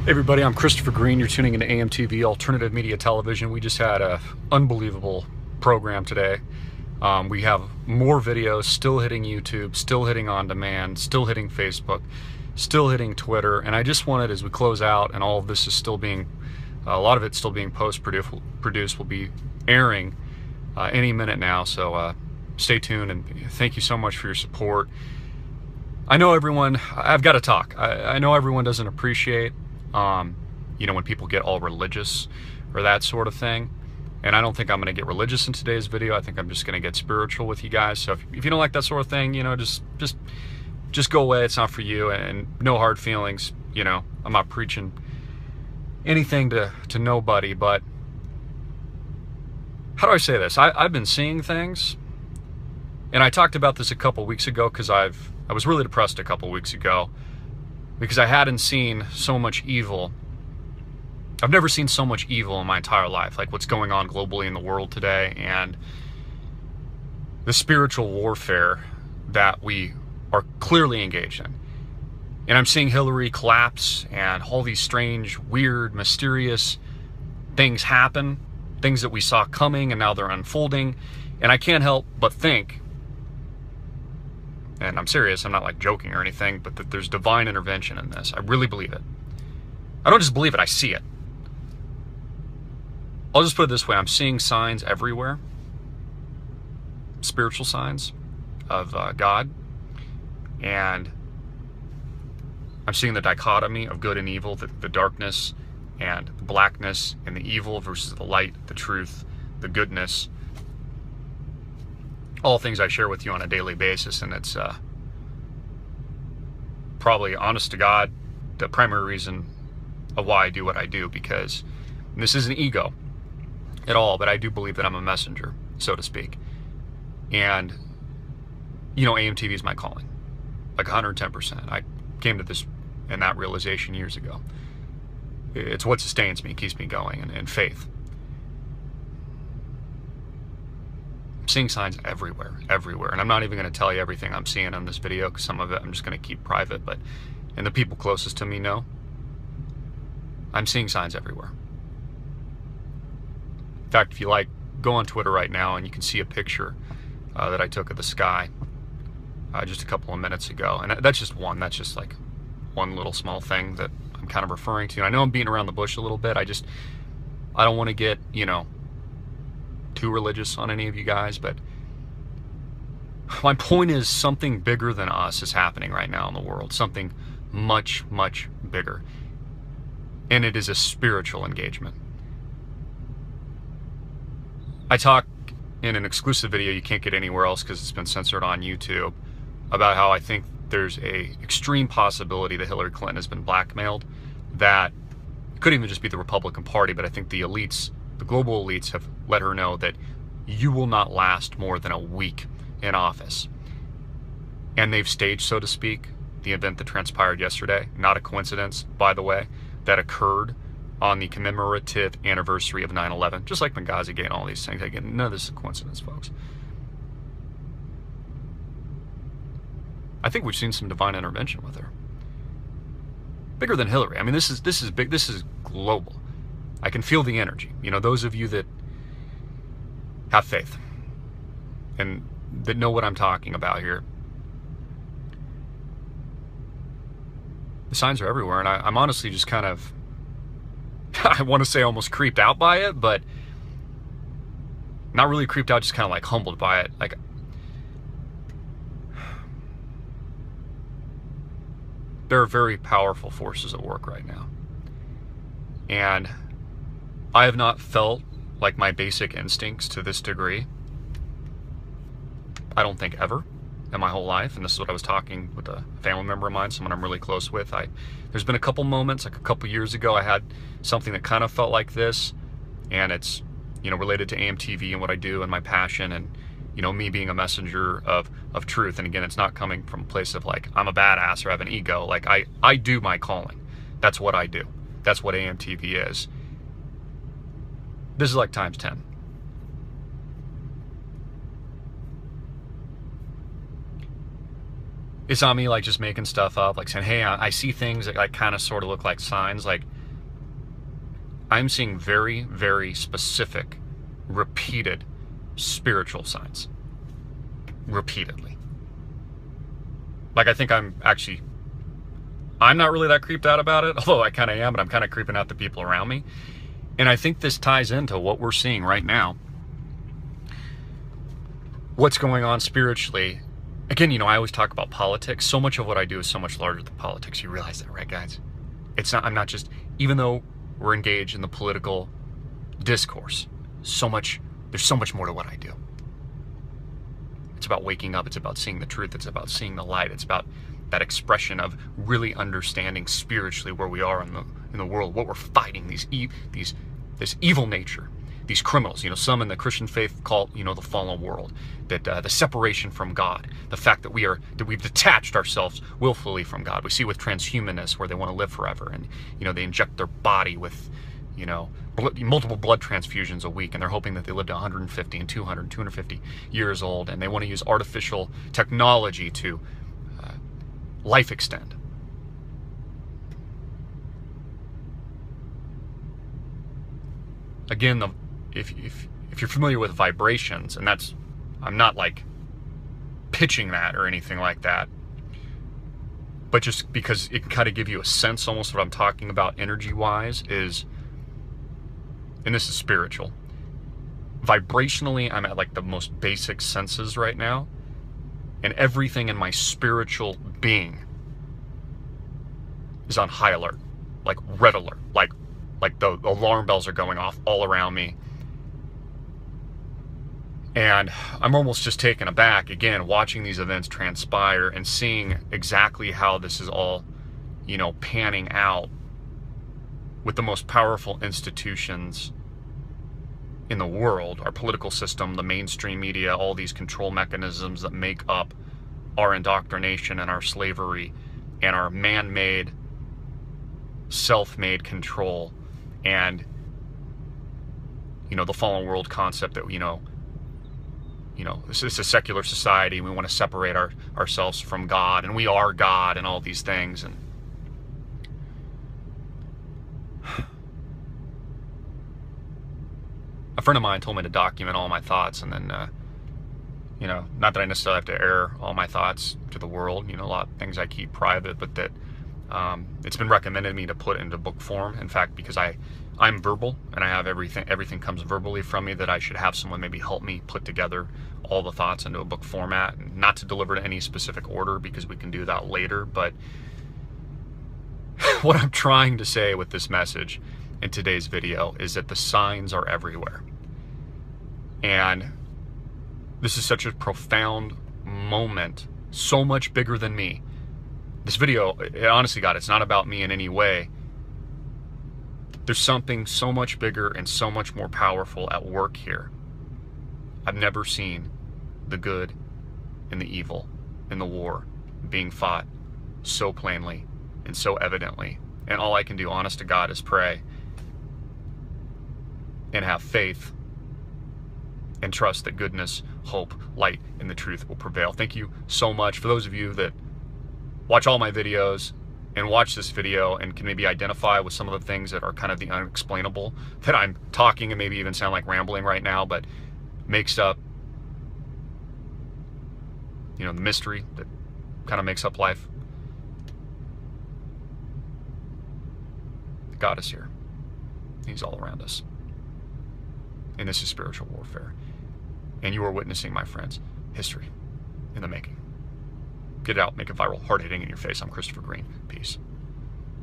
Hey everybody, I'm Christopher Green. You're tuning into AMTV, Alternative Media Television. We just had an unbelievable program today. We have more videos still hitting YouTube, still hitting on demand, still hitting Facebook, still hitting Twitter. And I just wanted, as we close out, and all of this is still being, a lot of it's still being post-produced, will be airing any minute now. So stay tuned, and thank you so much for your support. I know everyone, I've got to talk. I know everyone doesn't appreciate when people get all religious or that sort of thing. And I don't think I'm going to get religious in today's video. I think I'm just going to get spiritual with you guys. So if you don't like that sort of thing, just go away. It's not for you, and no hard feelings. I'm not preaching anything to nobody, but how do I say this? I've been seeing things, and I talked about this a couple weeks ago because I was really depressed a couple weeks ago because I hadn't seen so much evil. I've never seen so much evil in my entire life, like what's going on globally in the world today, and the spiritual warfare that we are clearly engaged in. And I'm seeing Hillary collapse and all these strange, weird, mysterious things happen, things that we saw coming and now they're unfolding. And I can't help but think, and I'm serious, I'm not like joking or anything, but that there's divine intervention in this. I really believe it. I don't just believe it, I see it. I'll just put it this way, I'm seeing signs everywhere, spiritual signs of God, and I'm seeing the dichotomy of good and evil, the darkness and the blackness, and the evil versus the light, the truth, the goodness. All things I share with you on a daily basis, and it's probably, honest to God, the primary reason of why I do what I do, because this isn't ego at all, but I do believe that I'm a messenger, so to speak. And, AMTV is my calling, like 110%. I came to this and that realization years ago. It's what sustains me, keeps me going, and faith. Seeing signs everywhere, and I'm not even going to tell you everything I'm seeing on this video, because some of it I'm just going to keep private, and the people closest to me know. I'm seeing signs everywhere. In fact, if you like, go on Twitter right now and you can see a picture that I took of the sky just a couple of minutes ago, and that's just like one little small thing that I'm kind of referring to. And I know I'm beating around the bush a little bit. I don't want to get, too religious on any of you guys, but my point is something bigger than us is happening right now in the world, something much, much bigger, and it is a spiritual engagement. I talk in an exclusive video you can't get anywhere else because it's been censored on YouTube about how I think there's a extreme possibility that Hillary Clinton has been blackmailed, that it could even just be the Republican Party, but I think the elites, the global elites, have let her know that you will not last more than a week in office. And they've staged, so to speak, the event that transpired yesterday. Not a coincidence, by the way, that occurred on the commemorative anniversary of 9/11, just like Benghazi Gate and all these things. Again, none of this is a coincidence, folks. I think we've seen some divine intervention with her. Bigger than Hillary. I mean, this is big. This is global. I can feel the energy. Those of you that have faith and that know what I'm talking about here. The signs are everywhere, and I'm honestly just kind of, I want to say almost creeped out by it, but not really creeped out, just kind of like humbled by it. Like, there are very powerful forces at work right now. And I have not felt like my basic instincts to this degree, I don't think ever in my whole life. And this is what I was talking with a family member of mine, someone I'm really close with. There's been a couple moments, like a couple years ago, I had something that kind of felt like this, and it's, related to AMTV and what I do and my passion, and, me being a messenger of truth. And again, it's not coming from a place of like, I'm a badass or I have an ego. Like, I do my calling. That's what I do. That's what AMTV is. This is like times 10. It's not me like just making stuff up, like saying, hey, I see things that like kind of sort of look like signs. Like, I'm seeing very, very specific, repeated spiritual signs. Repeatedly. Like, I think I'm not really that creeped out about it, although I kind of am, but I'm kind of creeping out the people around me. And I think this ties into what we're seeing right now. What's going on spiritually. Again, I always talk about politics. So much of what I do is so much larger than politics. You realize that, right, guys? I'm not just, even though we're engaged in the political discourse, there's so much more to what I do. It's about waking up. It's about seeing the truth. It's about seeing the light. It's about that expression of really understanding spiritually where we are in the world, what we're fighting, this evil nature, these criminals. Some in the Christian faith call the fallen world, that the separation from God, the fact that we've detached ourselves willfully from God. We see with transhumanists where they want to live forever, and they inject their body with multiple blood transfusions a week, and they're hoping that they live to 150 and 200, 250 years old, and they want to use artificial technology to life extend. Again, if you're familiar with vibrations, and I'm not like pitching that or anything like that, but just because it can kind of give you a sense almost what I'm talking about energy-wise is, and this is spiritual, vibrationally, I'm at like the most basic senses right now, and everything in my spiritual being is on high alert, like red alert, like the alarm bells are going off all around me. And I'm almost just taken aback, again, watching these events transpire and seeing exactly how this is all, panning out with the most powerful institutions in the world, our political system, the mainstream media, all these control mechanisms that make up our indoctrination and our slavery and our man-made, self-made control, and the fallen world concept that this is a secular society, we want to separate ourselves from God, and we are God, and all these things. And a friend of mine told me to document all my thoughts, and then not that I necessarily have to air all my thoughts to the world, a lot of things I keep private, but that it's been recommended to me to put into book form. In fact, because I'm verbal and I have everything comes verbally from me, that I should have someone maybe help me put together all the thoughts into a book format, and not to deliver to any specific order, because we can do that later. But what I'm trying to say with this message in today's video is that the signs are everywhere. And this is such a profound moment, so much bigger than me. This video, honestly, God, it's not about me in any way. There's something so much bigger and so much more powerful at work here. I've never seen the good and the evil in the war being fought so plainly and so evidently. And all I can do, honest to God, is pray and have faith and trust that goodness, hope, light, and the truth will prevail. Thank you so much. For those of you that watch all my videos and watch this video and can maybe identify with some of the things that are kind of the unexplainable, that I'm talking and maybe even sound like rambling right now, but makes up, the mystery that kind of makes up life. God is here. He's all around us. And this is spiritual warfare. And you are witnessing, my friends, history in the making. Get it out, make it viral, hard-hitting in your face. I'm Christopher Green. Peace.